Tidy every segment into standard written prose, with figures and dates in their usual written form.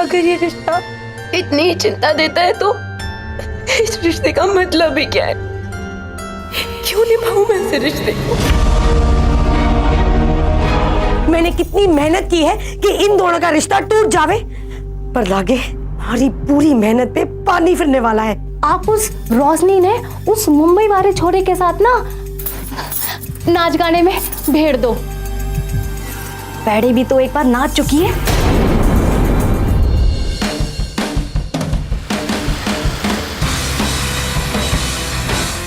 अगर ये रिश्ता इतनी ही चिंता देता है तो इस रिश्ते का मतलब ही क्या है? क्यों निभाऊं मैं इस रिश्ते को? मैंने कितनी मेहनत की है कि इन दोनों का रिश्ता टूट जावे, पर लागे हमारी पूरी मेहनत पे पानी फिरने वाला है। आप उस रोशनी ने उस मुंबई वाले छोरे के साथ ना नाच गाने में भेड़ दो। पैड़ी भी तो एक बार नाच चुकी है।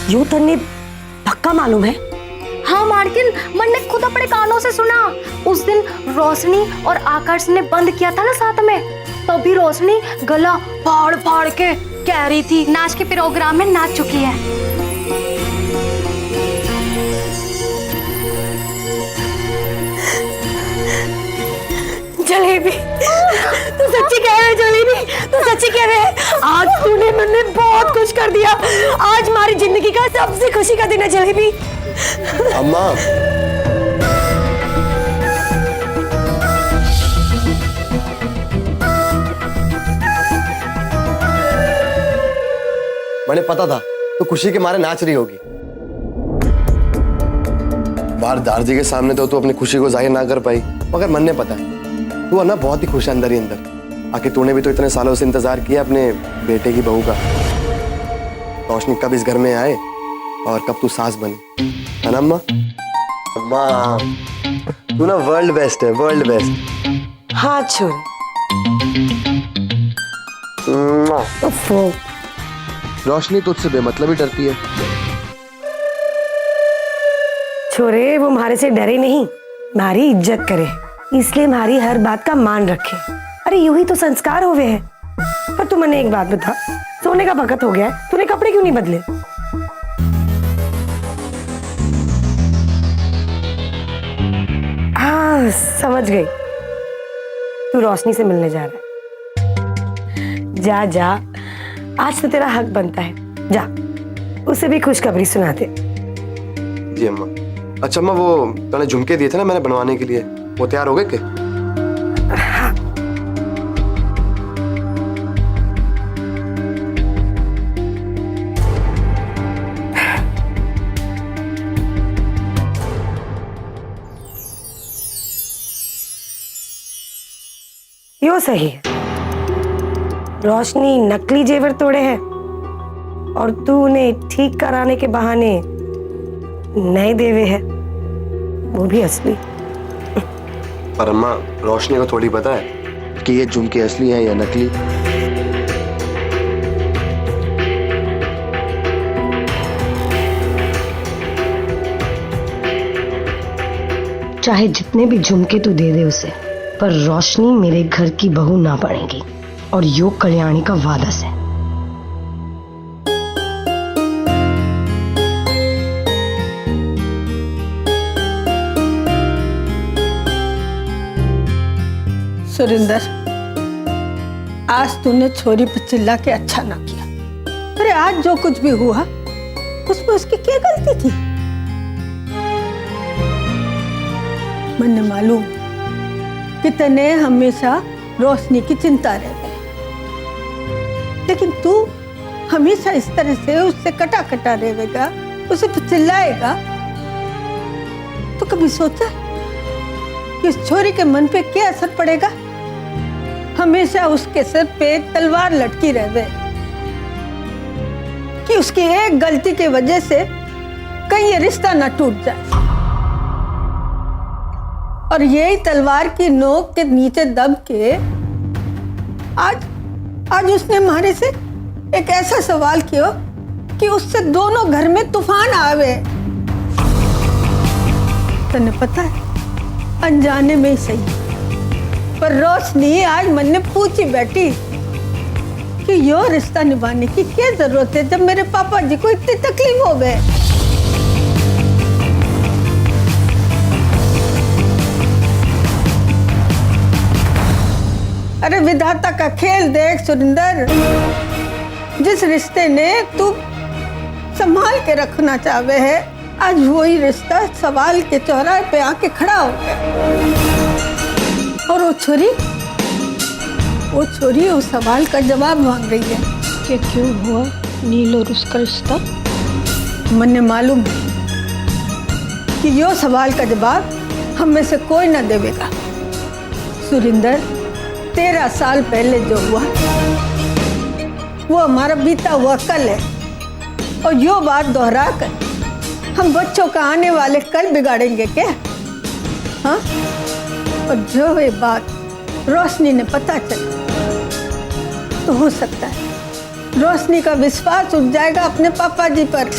यूं तन्ने पक्का मालूम है? हाँ मार्किन, मैंने खुद अपने कानों से सुना। उस दिन रोशनी और आकाश ने बंद किया था ना साथ में, तभी रोशनी गला फाड़ फाड़ के कह रही थी नाच के प्रोग्राम में नाच चुकी है। जलेबी, तू सच्ची कह रहे है जलेबी, तू सच्ची कह रहे है। आज तूने मुझे बहुत खुश कर दिया। आज हमारी जिंदगी का सबसे खुशी का दिन है जलेबी। अम्मा, मैंने पता था तो खुशी के मारे नाच रही होगी। बाहर दारजी के सामने तो तू अपनी खुशी को जाहिर ना कर पाई, मगर मन ने पता है तू ना बहुत ही खुश है अंदर ही अंदर। आखिर तूने भी तो इतने सालों से इंतजार किया अपने बेटे की बहू का। रोशनी कब इस घर में आए और कब तू सास बनी, है ना अम्मा? अम्मा, तू ना वर्ल्ड बेस्ट है, वर्ल्ड बेस्ट। हाँ छोड़। रोशनी तुझसे बेमतलब ही डरती है। छोरे, वो हमारे से डरे नहीं, हमारी इज्जत करे, इसलिए हमारी हर बात का मान रखे। अरे यूं ही तो संस्कार हुए हैं। पर तू मैंने एक बात बता, सोने का वक्त हो गया है, तूने कपड़े क्यों नहीं बदले? हाँ समझ गई, तू रोशनी से मिलने जा रहा है। जा जा, आज तो तेरा हक बनता है, जा उसे भी खुशखबरी सुना दे। जी अम्मा। अच्छा अम्मा, वो तूने झुमके दिए थे ना मैंने बनवाने के लिए, वो तैयार हो गए क्या? हाँ। यो सही है, रोशनी नकली जेवर तोड़े हैं और तू उन्हें ठीक कराने के बहाने नए देवे है, वो भी असली। पर अम्मा, रोशनी को थोड़ी पता है कि ये झुमके असली हैं या नकली। चाहे जितने भी झुमके तू दे दे उसे, पर रोशनी मेरे घर की बहू ना बनेगी, और योग कल्याणी का वादा है। सुरिंदर, आज तूने छोरी पर चिल्ला के अच्छा ना किया। अरे आज जो कुछ भी हुआ उसमें उसकी क्या गलती थी? मैंने मालूम कि तने हमेशा रोशनी की चिंता रहती, लेकिन तू हमेशा इस तरह से उससे कटा कटा रहेगा, उसे चिल्लाएगा। तो कभी सोचा कि इस छोरी के मन पे क्या असर पड़ेगा? हमेशा उसके सिर पे तलवार लटकी रहे कि उसकी एक गलती की वजह से कहीं ये रिश्ता ना टूट जाए। और यही तलवार की नोक के नीचे दब के आज उसने हमारे से एक ऐसा सवाल किया कि उससे दोनों घर में तूफान आवे। तने पता है, अनजाने में ही सही, पर रोशनी आज मन ने पूछी बैठी कि यो रिश्ता निभाने की क्या जरूरत है जब मेरे पापा जी को इतनी तकलीफ हो गए। अरे विधाता का खेल देख सुरिंदर, जिस रिश्ते ने तू संभाल के रखना चाहे है, आज वही रिश्ता सवाल के चौराहे पे आके खड़ा हो गया। और वो छोरी वो छोरी उस सवाल का जवाब मांग रही है कि क्यों हुआ नील और उसका रिश्ता। मन्ने मालूम है कि यो सवाल का जवाब हम में से कोई ना देवेगा। सुरिंदर, 13 साल पहले जो हुआ वो हमारा बीता हुआ कल है, और यो बात दोहरा कर हम बच्चों का आने वाले कल बिगाड़ेंगे क्या? हाँ? और जो ये बात रोशनी ने पता चला तो हो सकता है रोशनी का विश्वास उठ जाएगा अपने पापा जी पर।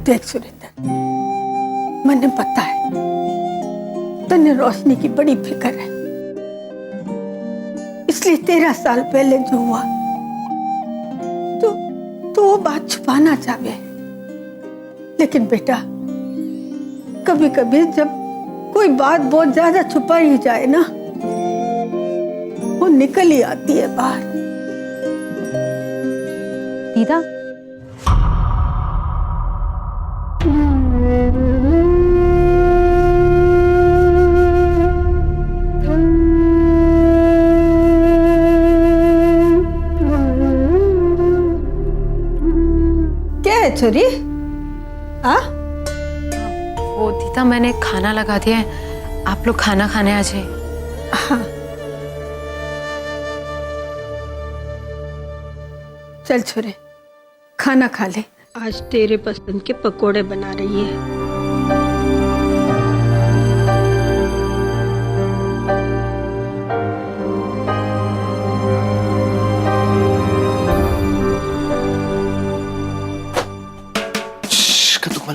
देख सुरेंद्र, मैंने पता है तन्ने रोशनी की बड़ी फिक्र है, इसलिए 13 साल पहले जो हुआ तो वो बात छुपाना चाहे। लेकिन बेटा, कभी कभी जब कोई बात बहुत ज्यादा छुपा ही जाए ना, वो निकल ही आती है बाहर। दीदा, छोरी, हाँ? वो दीदा, मैंने खाना लगा दिया है, आप लोग खाना खाने आ जाइए। हाँ। चल छोरे, खाना खा ले। आज तेरे पसंद के पकोड़े बना रही है।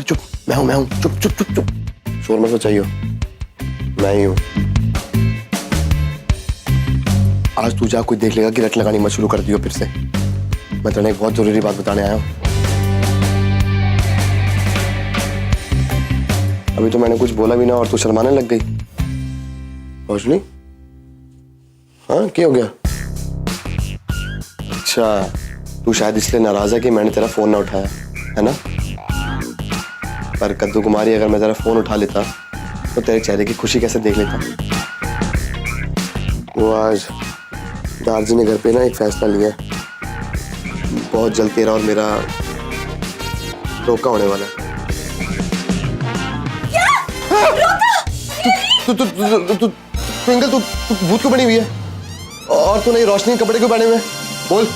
चुप, मैं हूं, चुप चुप चुप चुप, शोर मत मचाइयो, मैं ही हूं। आज तू जा, कोई देख लेगा कि रट लगानी मत शुरू कर दियो फिर से। मैं तेरे एक बहुत जरूरी बात बताने आया हूं। अभी तो मैंने कुछ बोला भी ना और तू शर्माने लग गई। रोशनी, हाँ क्या हो गया? अच्छा, तू शायद इसलिए नाराज है कि मैंने तेरा फोन ना उठाया, है ना? पर कद्दू कुमारी, अगर मैं तेरा फोन उठा लेता तो तेरे चेहरे की खुशी कैसे देख लेता। वो आज दारजी ने घर पे ना एक फैसला लिया है, बहुत जल्द तेरा और मेरा रोका होने वाला है। ट्विंकल, तू भूत क्यों बनी हुई है? और तू नहीं रोशनी कपड़े क्यों पहने हुए? बोल।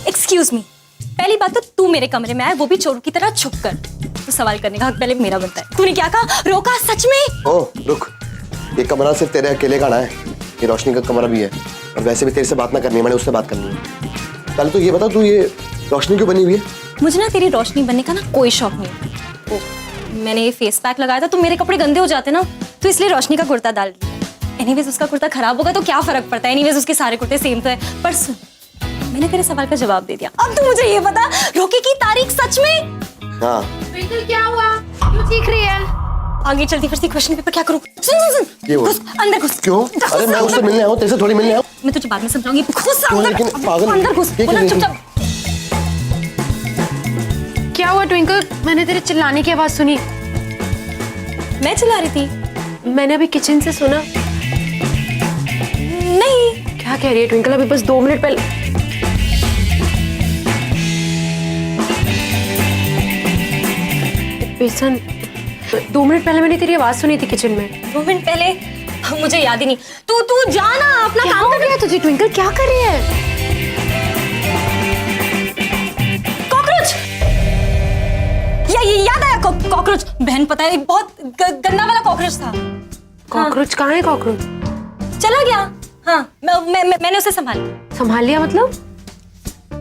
एक्सक्यूज मी, पहली बात तो तू मेरे कमरे में आया, वो भी चोर की तरह छुप कर। तो सवाल करने का हक पहले मेरा बनता है। तूने क्या कहा? रोका सच में? ओह रुक, ये कमरा सिर्फ तेरे अकेले का ना है, ये रोशनी का कमरा भी है। और वैसे भी तेरे से बात ना करनी है, मैंने उससे बात करनी है। पहले तो ये बता, तू ये रोशनी क्यों बनी हुई है? मुझे ना तेरी रोशनी बनने का ना कोई शौक नहीं। मैंने ये फेस पैक लगाया था तो मेरे कपड़े गंदे हो जाते ना, तो इसलिए रोशनी का कुर्ता डाल दिया। एनीवेज उसका कुर्ता खराब होगा तो क्या फर्क पड़ता है, एनीवेज उसके सारे कुर्ते सेम तो है। पर सुन, मैंने तेरे सवाल का जवाब दे दिया। अब तू मुझे ये बता, रोके की तारीख सच में? हाँ। ट्विंकल, क्या हुआ? क्यों चीख रही है? आगे चलती फिरती क्वेश्चन पेपर क्या करूं? सुन घुस अंदर घुस। क्यों? अरे मैं उससे मिलने आया हूं, तेरे से थोड़ी मिलने आया हूं। मैं तुझे बाद में समझाऊंगी। घुस अंदर, लेकिन पागल, अंदर घुस। चुपचाप। क्या हुआ ट्विंकल? मैंने तेरे चिल्लाने की आवाज सुनी। मैं चिल्ला रही थी? मैंने अभी किचन से सुना। नहीं। क्या कह रही है ट्विंकल? अभी बस 2 मिनट पहले बेसन, 2 मिनट पहले मैंने तेरी आवाज सुनी थी किचन में। 2 मिनट पहले? मुझे याद ही नहीं। तू जाना अपना काम कर। रही है तुझे ट्विंकल? क्या कर रही है? कॉकरोच! ये याद आया, कॉकरोच। बहन पता है, बहुत गंदा वाला कॉकरोच था। कॉकरोच? कहाँ है कॉकरोच? चला गया। हाँ, मैंने उसे संभाल लिया। मतलब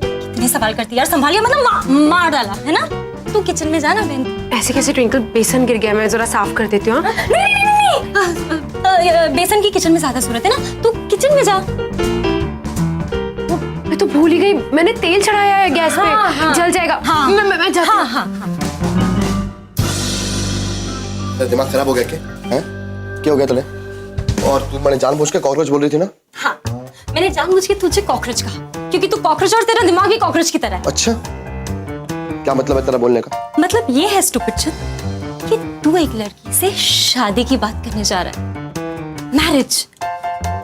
कितने सवाल करती यार। संभाल लिया मतलब मार डाला, है ना? तू किचन में जा ना बहन। ऐसे कैसे ट्विंकल? बेसन गिर गया, मैं जरा साफ कर देती हूँ। नहीं। बेसन की किचन में ज्यादा जरूरत है ना, तू किचन में जा। मैं तो भूल ही गई, मैंने तेल चढ़ाया है गैस पे। हाँ। जल जाएगा। हाँ। मैं जाती हूँ। हाँ। दिमाग खराब हो गया क्या? हैं? क्या हो गया तुझे? और तू मैंने जानबूझ के कॉकरोच बोल रही थी ना? हाँ, मैंने जानबूझ के तुझे कॉकरोच कहा क्योंकि तू कॉकरोच और तेरा दिमाग भी कॉकरोच की तरह है। अच्छा, क्या मतलब है तेरा बोलने का? मतलब ये है स्टूपिड चंद कि तू एक लड़की से शादी की बात करने जा रहा है, मैरिज।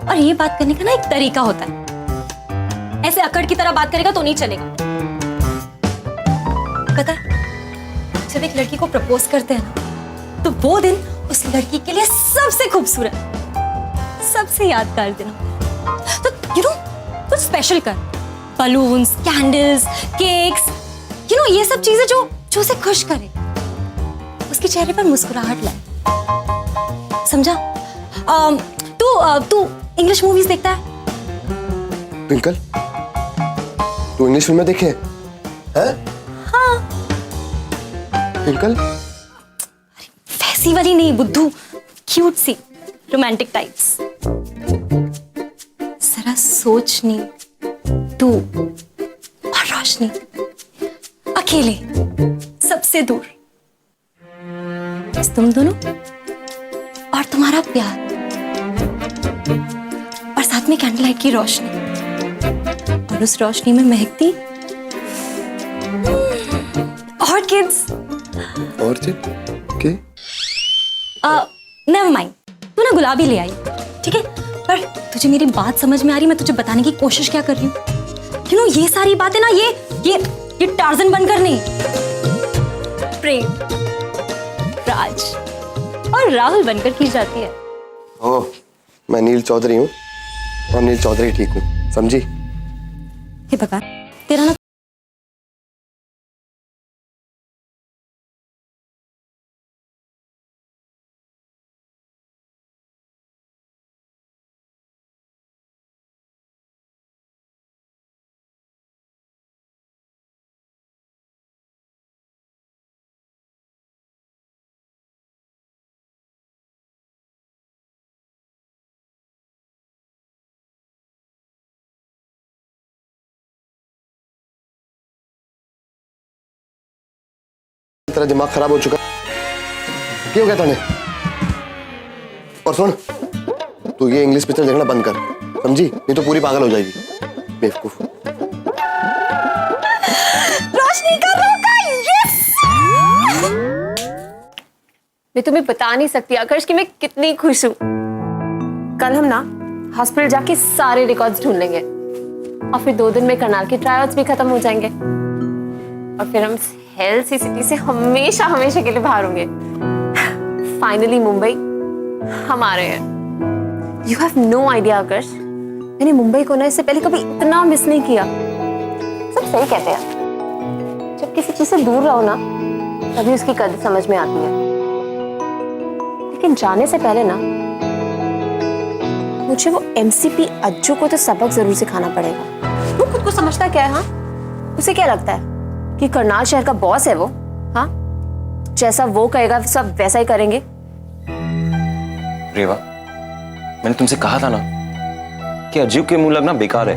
और ये बात करने का ना एक तरीका होता है, ऐसे अकड़ की तरह बात करेगा तो नहीं चलेगा। पता है, जब एक लड़की को प्रपोज करते हैं ना, तो वो दिन उस लड़की के लिए सबसे खूबसूरत, सबसे यादगार दिन होता है। तो यू नो कुछ स्पेशल कर, balloons, candles, cakes, you know ये सब चीजें जो उसे खुश करे, उसके चेहरे पर मुस्कुराहट लाए। समझा? तू इंग्लिश मूवीज देखता है? ट्विंकल, तू इंग्लिश फिल्में देखे हैं? हाँ। ट्विंकल, वैसी वाली नहीं बुद्धू, क्यूट सी रोमांटिक टाइप्स। जरा सोच नी, तू और रोशनी अकेले सबसे दूर, बस तुम दोनों और तुम्हारा प्यार, और साथ में कैंडल लाइट की रोशनी, और उस रोशनी में महकती ऑर्किड्स। के? नेवर माइंड, तू ना गुलाबी ले आई, ठीक है? पर तुझे मेरी बात समझ में आ रही? मैं तुझे बताने की कोशिश क्या कर रही हूँ? यू नो ये सारी बातें ना ये टार्जन बनकर नहीं, प्रेम, राज और राहुल बनकर की जाती है। ओह, मैं नील चौधरी हूँ और नील चौधरी ठीक हूँ, समझी? हे भगवान, तेरा ना तेरा दिमाग खराब हो चुका, क्या हो गया तूने? और सुन, तू ये इंग्लिश पिक्चर देखना बंद कर, समझी? नहीं तो पूरी पागल हो जाएगी, बेवकूफ। रोशनी का रोका, यस! मैं तुम्हें बता नहीं सकती आकर्ष कि मैं कितनी खुश हूँ। कल हम ना हॉस्पिटल जाके सारे रिकॉर्ड्स ढूंढ लेंगे और फिर 2 दिन में करनाल के ट्रायल्स भी खत्म हो जाएंगे और फिर हम हेल्थी सिटी से हमेशा हमेशा के लिए बाहर होंगे। फाइनली मुंबई हम आ रहे हैं। यू हैव नो आइडिया आकर्ष, मैंने मुंबई को ना इससे पहले कभी इतना मिस नहीं किया। सब सही कहते हैं, जब किसी चीज से दूर रहो ना तभी उसकी कदर समझ में आती है। लेकिन जाने से पहले ना मुझे वो एमसीपी अज्जू को तो सबक जरूर सिखाना पड़ेगा। वो खुद को समझता क्या है? हाँ, उसे क्या लगता है कि करनाल शहर का बॉस है वो? हाँ, जैसा वो कहेगा सब वैसा ही करेंगे। रेवा, मैंने तुमसे कहा था ना कि अज्जू के मुंह लगना बेकार है।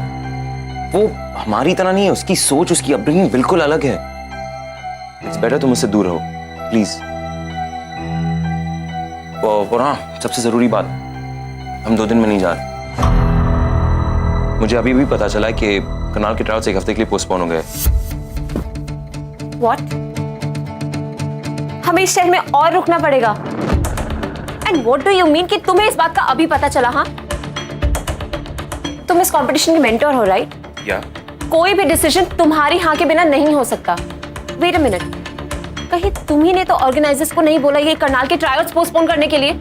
वो हमारी तरह नहीं है, उसकी सोच, उसकी अपब्रिंगिंग बिल्कुल अलग है। इट्स बेटर तुम उससे दूर रहो, प्लीज। और हाँ, सबसे जरूरी बात, हम 2 दिन में नहीं जा रहे। मुझे अभी भी पता चला है कि करनाल के ट्रायल्स 1 हफ्ते के लिए पोस्टपोन हो गए। What? हमें इस शहर में और रुकना पड़ेगा? And what do you mean कि तुम्हें इस बात का अभी पता चला? हाँ, तुम इस कंपटीशन के मेंटर हो, राइट? या कोई भी डिसीजन तुम्हारी हाँ के बिना नहीं हो सकता। वेट अ मिनट, कहीं तुम ही ने तो ऑर्गेनाइजर्स को नहीं बोला ये करनाल के ट्रायल्स पोस्टपोन करने के लिए?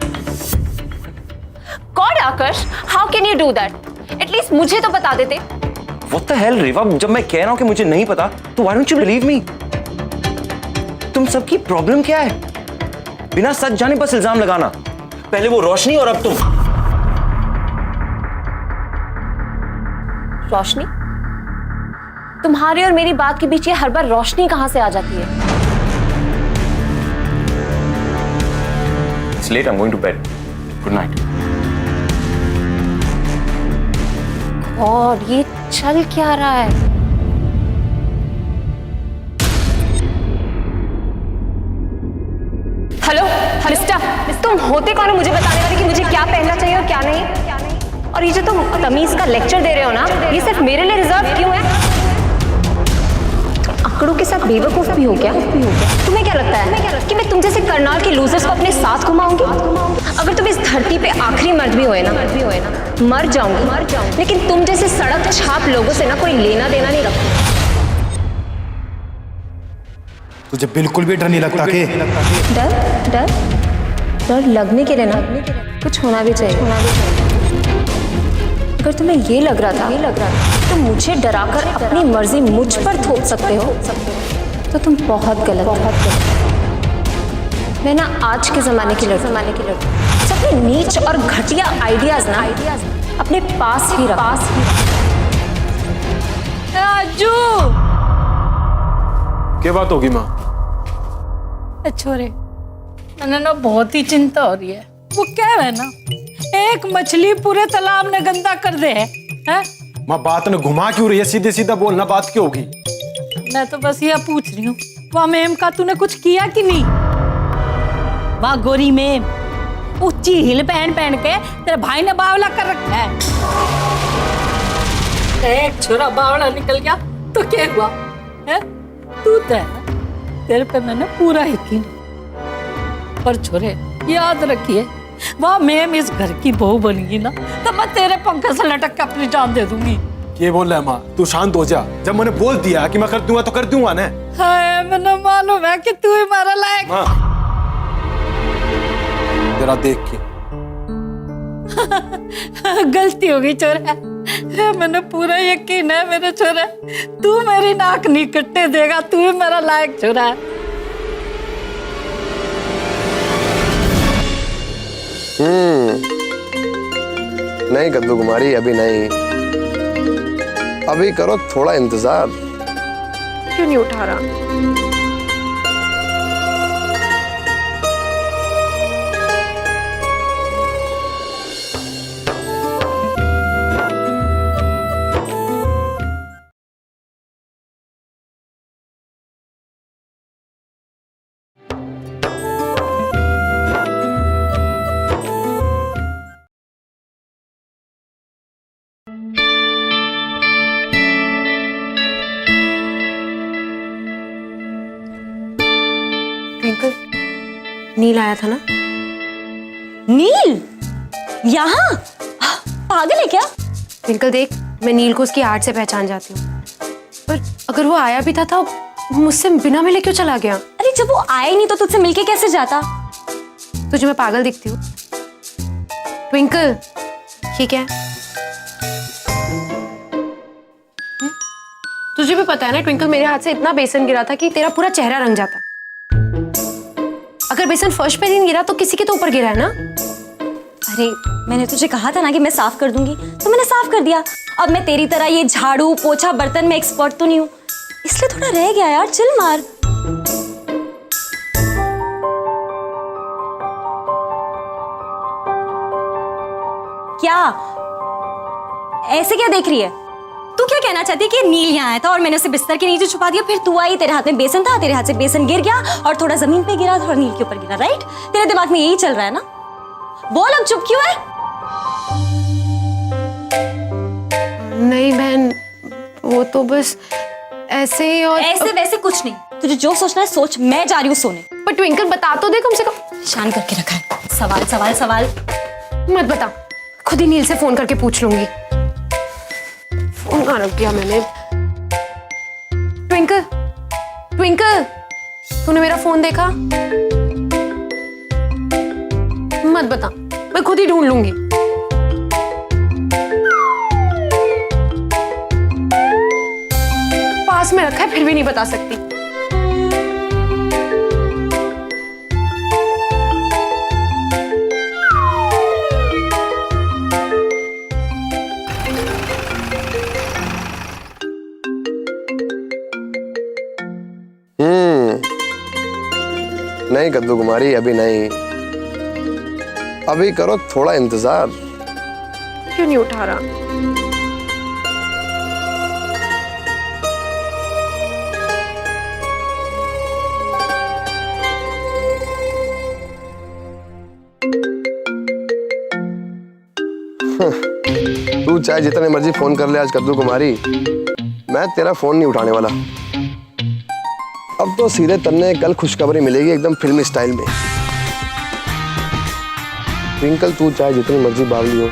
God Akarsh, how can you do that? At least मुझे तो बता देते। What the hell, रेवा, जब मैं कह रहा हूं कि मुझे नहीं पता तो why don't you believe me? तुम सबकी प्रॉब्लम क्या है? बिना सच जाने बस इल्जाम लगाना। पहले वो रोशनी और अब तुम। रोशनी? तुम्हारी और मेरी बात के बीच ये हर बार रोशनी कहां से आ जाती है? It's late, I'm going to bed. Good night. और ये चल क्या रहा है? हेलो मिस्टर, तुम होते कौन हो मुझे बताने वाले कि मुझे क्या पहनना चाहिए और क्या नहीं? और ये जो तुम तमीज का लेक्चर दे रहे हो ना, ये सिर्फ मेरे लिए रिजर्व क्यों है? आंकड़ों के साथ बेवकूफ भी हो क्या? तुम्हें क्या लगता है कि मैं तुम जैसे करनाल के लूजर्स को अपने साथ घुमाऊंगी? अगर तुम इस धरती पे आखिरी मर्द भी होए ना, मर जाऊंगी, लेकिन तुम जैसे सड़क छाप लोगों से ना कोई लेना देना नहीं रखती। तुझे बिल्कुल भी डर नहीं लगता कि डर लगने के लिए ना कुछ होना भी चाहिए। अगर तुम्हें ये लग रहा था तो मुझे डराकर अपनी मर्जी मुझ पर थोप सकते हो तो तुम बहुत गलत हो। मैं ना आज के जमाने की लड़की अपने नीच और घटिया आइडियाज ना अपने पास ही रख। राजू, क्या बात होगी माँ? छोरे, मैंने ना बहुत ही चिंता हो रही है। वो क्या है ना, एक मछली पूरे तालाब ने गंदा कर दे है? माँ बात न घुमा क्यों रही है? सीधे सीधा बोलना, बात क्या होगी? मैं तो बस यह पूछ रही हूँ, वहाँ मेम का तूने कुछ किया कि नहीं? वाह गोरी मेम, ऊंची हिल पहन पहन के तेरे भाई ने बावला कर रखा है। एक छोरा बावला निकल गया तो क्या हुआ है? तू तो है ना, तेरे पे मैंने पूरा यकीन। पर छोरे याद रखिए, वह मैम इस घर की बहू बनेगी ना तो मैं तेरे पंखे से लटक के अपनी जान दे दूंगी। ये बोल रहा है माँ, तू शांत हो जा। जब मैंने बोल दिया कि मैं कर दूंगा तो कर दूंगा ना। हाय, मैंने मालूम है कि तू ही मारा लायक। माँ तेरा देख के गलती हो गई छोरा, मैंने पूरा यकीन है मेरे छोरा, तू मेरी नाक नहीं कटने देगा, तू ही मेरा लायक छोरा है। नहीं कद्दू कुमारी, अभी नहीं, अभी करो थोड़ा इंतजार। क्यों नहीं उठा रहा? ट्विंकल, नील आया था ना? नील यहाँ? पागल है क्या? ट्विंकल देख, मैं नील को उसकी आर्ट से पहचान जाती हूँ, पर अगर वो आया भी था तो मुझसे बिना मिले क्यों चला गया? अरे जब वो आया ही नहीं तो तुझसे मिलके कैसे जाता? तुझे मैं पागल दिखती हूँ? ट्विंकल, ये क्या है? तुझे भी पता है ना ट्विंकल, मेरे हाथ से इतना बेसन गिरा था कि तेरा पूरा चेहरा रंग जाता। अगर बेसन फर्श पे नहीं गिरा तो किसी के तो ऊपर गिरा है ना? अरे मैंने तुझे कहा था ना कि मैं साफ कर दूंगी, तो मैंने साफ कर दिया। अब मैं तेरी तरह ये झाड़ू पोछा बर्तन में एक्सपर्ट तो नहीं हूँ, इसलिए थोड़ा रह गया यार, चिल मार। क्या ऐसे क्या देख रही है? तू क्या कहना चाहती है कि नील यहाँ आया था और मैंने उसे बिस्तर के नीचे छुपा दिया, फिर तू आई, तेरे हाथ में बेसन था, तेरे हाथ से बेसन गिर गया और थोड़ा जमीन पे गिरा और नील के ऊपर गिरा, राइट? तेरे दिमाग में यही चल रहा है ना? बोल, अब चुप क्यों है? नहीं बहन, वो तो बस ऐसे ही। और ऐसे वैसे कुछ नहीं, तुझे जो सोचना है सोच, मैं जा रही हूँ सोने। पर ट्विंकल बता तो दे कम से कम। शान करके रखा है, सवाल सवाल सवाल मत बता, खुद ही नील से फोन करके पूछ लूंगी। फोन कहाँ रख दिया मैंने? ट्विंकल, ट्विंकल, तूने मेरा फोन देखा? मत बता, मैं खुद ही ढूंढ लूंगी। पास में रखा है फिर भी नहीं बता सकती। नहीं कद्दू कुमारी, अभी नहीं, अभी करो थोड़ा इंतजार। क्यों नहीं उठा रहा? तू चाहे जितने मर्जी फोन कर ले आज कद्दू कुमारी, मैं तेरा फोन नहीं उठाने वाला। अब तो सीधे तन्ने कल खुशखबरी मिलेगी एकदम फिल्मी स्टाइल में। ट्विंकल तू चाहे जितनी मर्जी बावली हो,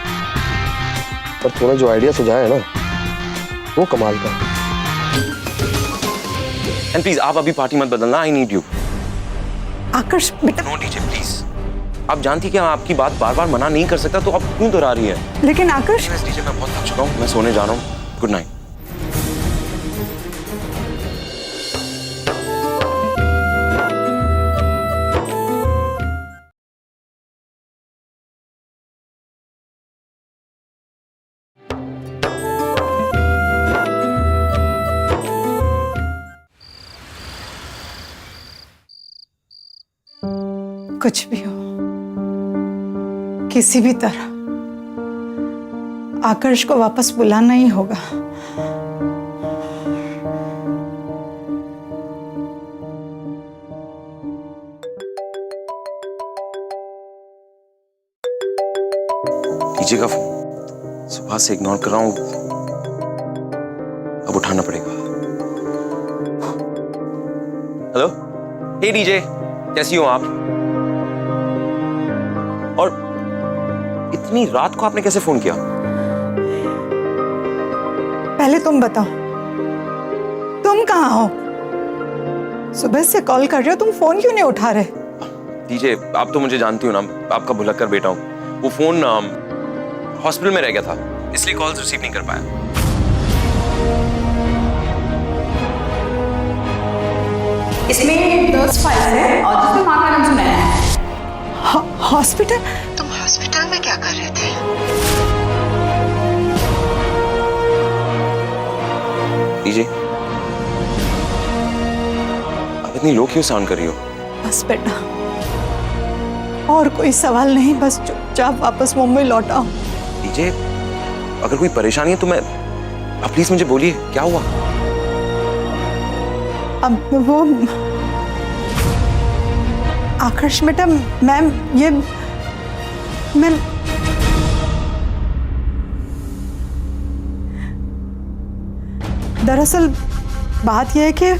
पर तूने जो आइडिया सुझाया है ना, वो कमाल का। एंड प्लीज आप अभी पार्टी मत बदलना, आई नीड यू। आकर्ष बेटा, नो डीजे प्लीज। आप जानती कि मैं आपकी बात बार बार मना नहीं कर सकता, तो आप क्यों दोहरा रही है? लेकिन आकर्ष, डीजे मैं बहुत थक चुका हूँ, मैं सोने जा रहा हूँ। Good night. कुछ भी हो, किसी भी तरह आकर्ष को वापस बुलाना ही होगा। डीजे का सुबह से इग्नोर कर रहा हूँ, अब उठाना पड़ेगा। हेलो, हे डीजे, कैसी हो आप? और इतनी रात को आपने कैसे फोन किया? पहले तुम बताओ, तुम कहाँ हो? सुबह से कॉल कर रहे हो, तुम फोन क्यों नहीं उठा रहे? डीजे आप तो मुझे जानती हो ना, आपका भुलक्कर बेटा हूं। वो फोन हॉस्पिटल में रह गया था, इसलिए कॉल्स रिसीव नहीं कर पाया। इसमें 10 फाइल्स है और जिसमें माँ का नाम सुनाया है। हॉस्पिटल? तुम हॉस्पिटल में क्या कर रहे थे? डीजे आप इतनी लो क्यों साउंड कर रही हो? बस बेटा, और कोई सवाल नहीं, बस चुपचाप वापस मुंबई लौट आओ। डीजे अगर कोई परेशानी है तो मैं, आप प्लीज मुझे बोलिए क्या हुआ? अब वो आकर्ष बेटा, मैम ये मैं दरअसल बात यह है कि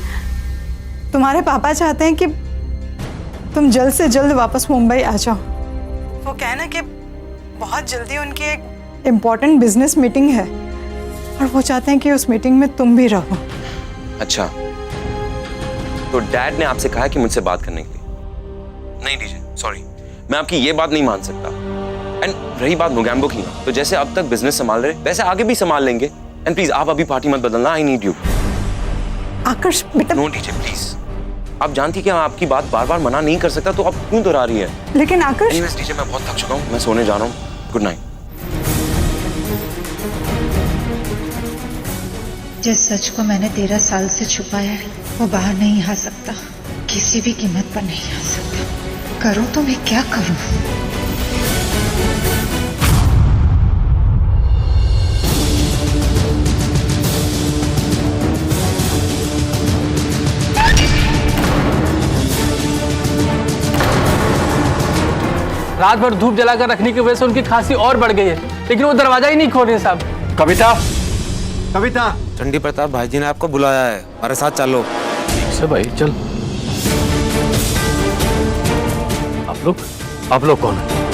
तुम्हारे पापा चाहते हैं कि तुम जल्द से जल्द वापस मुंबई आ जाओ। वो कहना कि बहुत जल्दी उनकी एक इम्पोर्टेंट बिजनेस मीटिंग है और वो चाहते हैं कि उस मीटिंग में तुम भी रहो। अच्छा, तो डैड ने आपसे कहा कि मुझसे बात करने के लिए? नहीं डीजे सॉरी, मैं आपकी ये बात नहीं मान सकता। एंड रही बात मोगैम्बो की, तो जैसे अब तक बिजनेस संभाल रहे वैसे आगे भी संभाल लेंगे। एंड प्लीज आप अभी पार्टी मत बदलना, आई नीड यू। आकर्ष बेटा, नो डीजे प्लीज। आप जानती कि मैं आपकी बात बार बार मना नहीं कर सकता, तो आप क्यों दोहरा रही है? लेकिन आकर्ष, एनीवेज डीजे मैं बहुत थक चुका हूँ, मैं सोने जा रहा हूँ। Good night. जिस सच को मैंने 13 साल से छुपाया है वो बाहर नहीं आ सकता, किसी भी कीमत पर नहीं आ सकता। करूं तो मैं क्या करूं? रात भर धूप जलाकर रखने की वजह से उनकी खांसी और बढ़ गई है, लेकिन वो दरवाजा ही नहीं खोल रहे साहब। कविता, कविता, चंडी प्रताप भाई जी ने आपको बुलाया है, हमारे साथ चलो। ठीक से भाई चल। आप लोग कौन है?